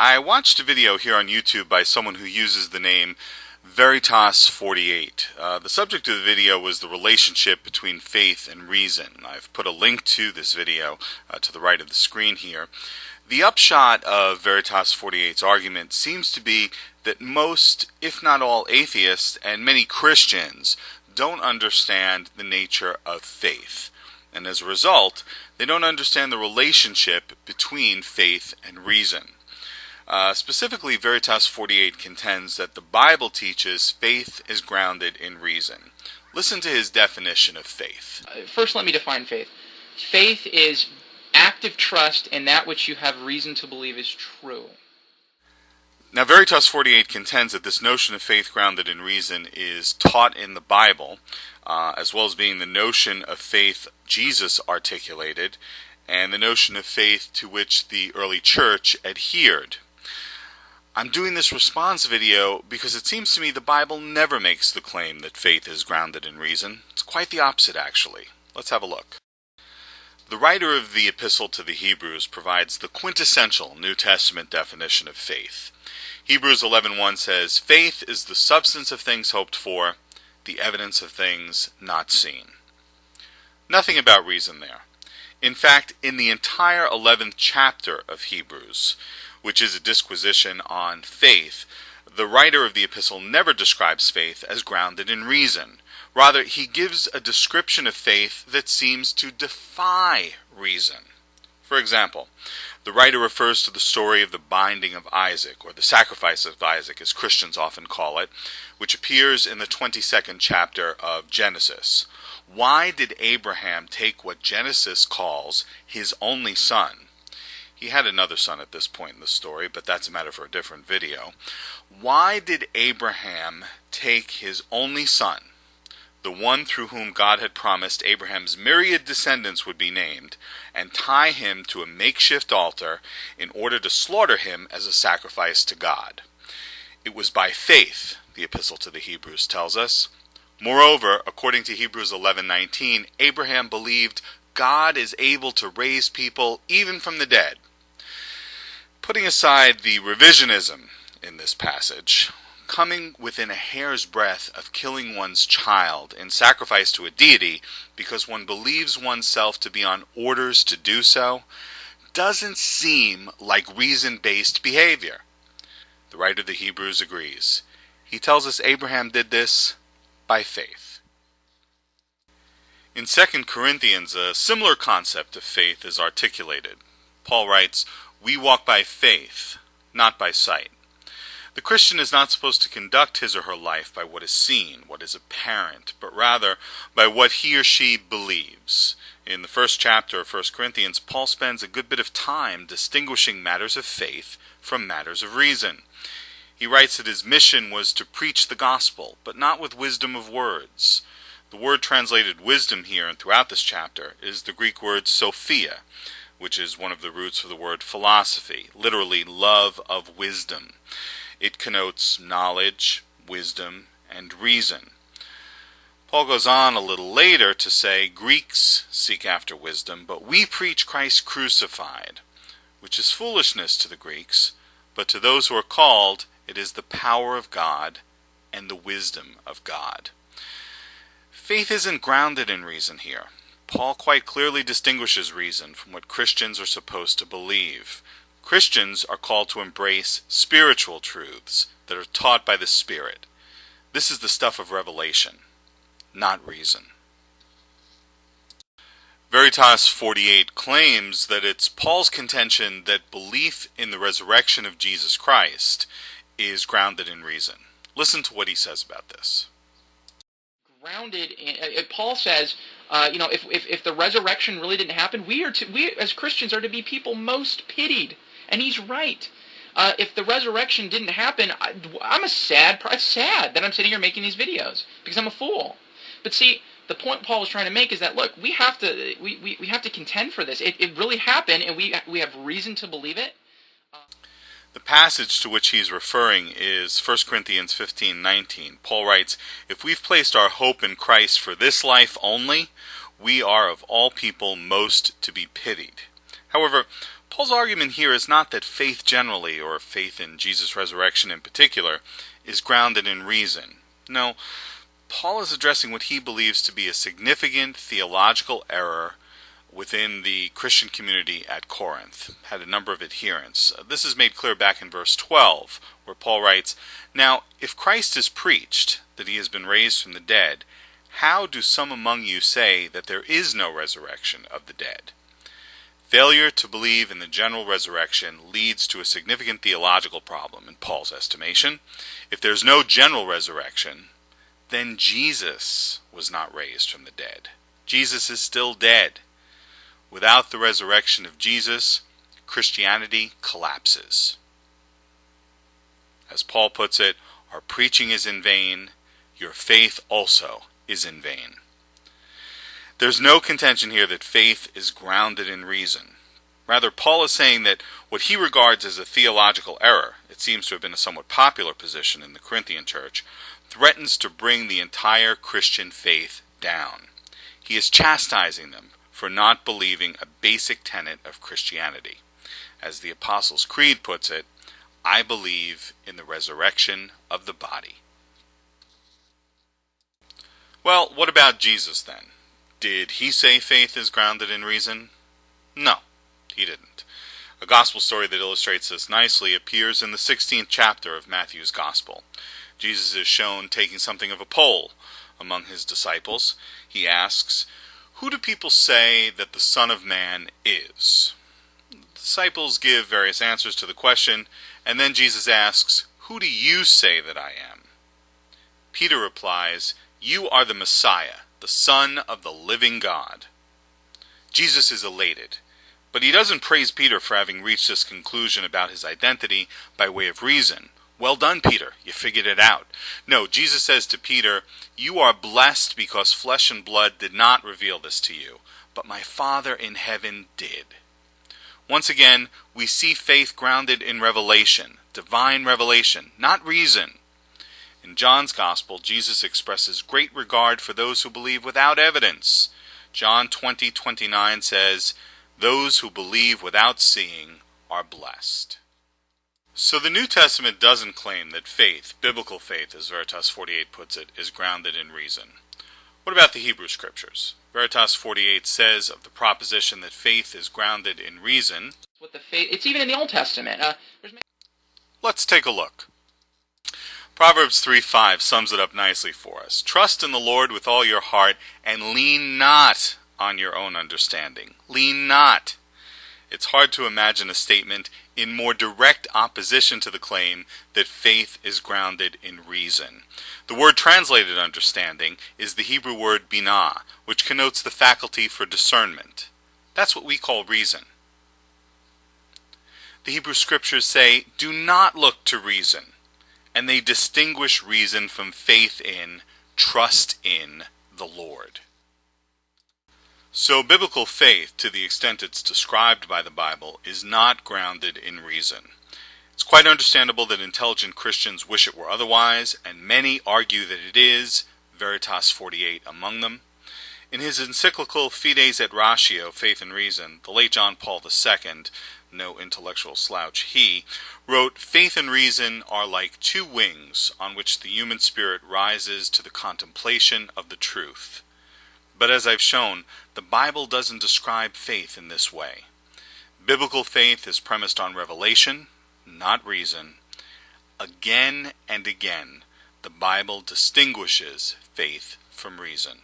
I watched a video here on YouTube by someone who uses the name Veritas48. The subject of the video was the relationship between faith and reason. I've put a link to this video to the right of the screen here. The upshot of Veritas48's argument seems to be that most, if not all, atheists and many Christians don't understand the nature of faith. And as a result, they don't understand the relationship between faith and reason. Specifically, Veritas48 contends that the Bible teaches faith is grounded in reason. Listen to his definition of faith. First, let me define faith. Faith is active trust in that which you have reason to believe is true. Now, Veritas48 contends that this notion of faith grounded in reason is taught in the Bible, as well as being the notion of faith Jesus articulated, and the notion of faith to which the early church adhered. I'm doing this response video because it seems to me the Bible never makes the claim that faith is grounded in reason. It's quite the opposite, actually. Let's have a look. The writer of the Epistle to the Hebrews provides the quintessential New Testament definition of faith. Hebrews 11:1 says, "Faith is the substance of things hoped for, the evidence of things not seen." Nothing about reason there. In fact, in the entire 11th chapter of Hebrews, which is a disquisition on faith, the writer of the epistle never describes faith as grounded in reason. Rather, he gives a description of faith that seems to defy reason. For example, the writer refers to the story of the binding of Isaac, or the sacrifice of Isaac, as Christians often call it, which appears in the 22nd chapter of Genesis. Why did Abraham take what Genesis calls his only son? He had another son at this point in the story, but that's a matter for a different video. Why did Abraham take his only son, the one through whom God had promised Abraham's myriad descendants would be named, and tie him to a makeshift altar in order to slaughter him as a sacrifice to God? It was by faith, the Epistle to the Hebrews tells us. Moreover, according to Hebrews 11:19, Abraham believed God is able to raise people even from the dead. Putting aside the revisionism in this passage, coming within a hair's breadth of killing one's child in sacrifice to a deity because one believes oneself to be on orders to do so doesn't seem like reason-based behavior. The writer of the Hebrews agrees. He tells us Abraham did this by faith. In 2 Corinthians, a similar concept of faith is articulated. Paul writes, "We walk by faith, not by sight." The Christian is not supposed to conduct his or her life by what is seen, what is apparent, but rather by what he or she believes. In the first chapter of 1 Corinthians, Paul spends a good bit of time distinguishing matters of faith from matters of reason. He writes that his mission was to preach the gospel, but not with wisdom of words. The word translated wisdom here and throughout this chapter is the Greek word sophia, which is one of the roots for the word philosophy, literally love of wisdom. It connotes knowledge, wisdom, and reason. Paul goes on a little later to say, Greeks seek after wisdom, but we preach Christ crucified, which is foolishness to the Greeks, but to those who are called, it is the power of God and the wisdom of God. Faith isn't grounded in reason here. Paul quite clearly distinguishes reason from what Christians are supposed to believe. Christians are called to embrace spiritual truths that are taught by the Spirit. This is the stuff of revelation, not reason. Veritas48 claims that it's Paul's contention that belief in the resurrection of Jesus Christ is grounded in reason. Listen to what he says about this. Grounded in, Paul says, if the resurrection really didn't happen, we as Christians are to be people most pitied. And he's right. If the resurrection didn't happen, it's sad that I'm sitting here making these videos because I'm a fool. But see, the point Paul was trying to make is that, look, we have to contend for this. It really happened, and we have reason to believe it. The passage to which he's referring is 1 Corinthians 15:19. Paul writes, "If we've placed our hope in Christ for this life only, we are of all people most to be pitied." However, Paul's argument here is not that faith generally, or faith in Jesus' resurrection in particular, is grounded in reason. No, Paul is addressing what he believes to be a significant theological error within the Christian community at Corinth. Had a number of adherents. This is made clear back in verse 12, where Paul writes, "Now, if Christ is preached, that he has been raised from the dead, how do some among you say that there is no resurrection of the dead?" Failure to believe in the general resurrection leads to a significant theological problem in Paul's estimation. If there's no general resurrection, then Jesus was not raised from the dead. Jesus is still dead. Without the resurrection of Jesus, Christianity collapses. As Paul puts it, our preaching is in vain, your faith also is in vain. There's no contention here that faith is grounded in reason. Rather, Paul is saying that what he regards as a theological error, it seems to have been a somewhat popular position in the Corinthian church, threatens to bring the entire Christian faith down. He is chastising them for not believing a basic tenet of Christianity. As the Apostles' Creed puts it, I believe in the resurrection of the body. Well, what about Jesus then? Did he say faith is grounded in reason? No, he didn't. A gospel story that illustrates this nicely appears in the 16th chapter of Matthew's Gospel. Jesus is shown taking something of a poll among his disciples. He asks, "Who do people say that the Son of Man is?" The disciples give various answers to the question, and then Jesus asks, "Who do you say that I am?" Peter replies, "You are the Messiah, the Son of the living God." Jesus is elated, but he doesn't praise Peter for having reached this conclusion about his identity by way of reason. "Well done, Peter, you figured it out." No, Jesus says to Peter, "You are blessed because flesh and blood did not reveal this to you, but my Father in heaven did." Once again, we see faith grounded in revelation, divine revelation, not reason. In John's Gospel, Jesus expresses great regard for those who believe without evidence. John 20:29 says, "Those who believe without seeing are blessed." So the New Testament doesn't claim that faith, biblical faith, as Veritas 48 puts it, is grounded in reason. What about the Hebrew Scriptures? Veritas 48 says of the proposition that faith is grounded in reason. It's even in the Old Testament. Let's take a look. Proverbs 3:5 sums it up nicely for us. "Trust in the Lord with all your heart, and lean not on your own understanding." Lean not. It's hard to imagine a statement in more direct opposition to the claim that faith is grounded in reason. The word translated understanding is the Hebrew word binah, which connotes the faculty for discernment. That's what we call reason. The Hebrew Scriptures say, "Do not look to reason," and they distinguish reason from faith in, trust in the Lord. So biblical faith, to the extent it's described by the Bible, is not grounded in reason. It's quite understandable that intelligent Christians wish it were otherwise, and many argue that it is, Veritas 48 among them. In his encyclical Fides et Ratio, Faith and Reason, the late John Paul II, no intellectual slouch he, wrote, "Faith and reason are like two wings on which the human spirit rises to the contemplation of the truth." But as I've shown, the Bible doesn't describe faith in this way. Biblical faith is premised on revelation, not reason. Again and again, the Bible distinguishes faith from reason.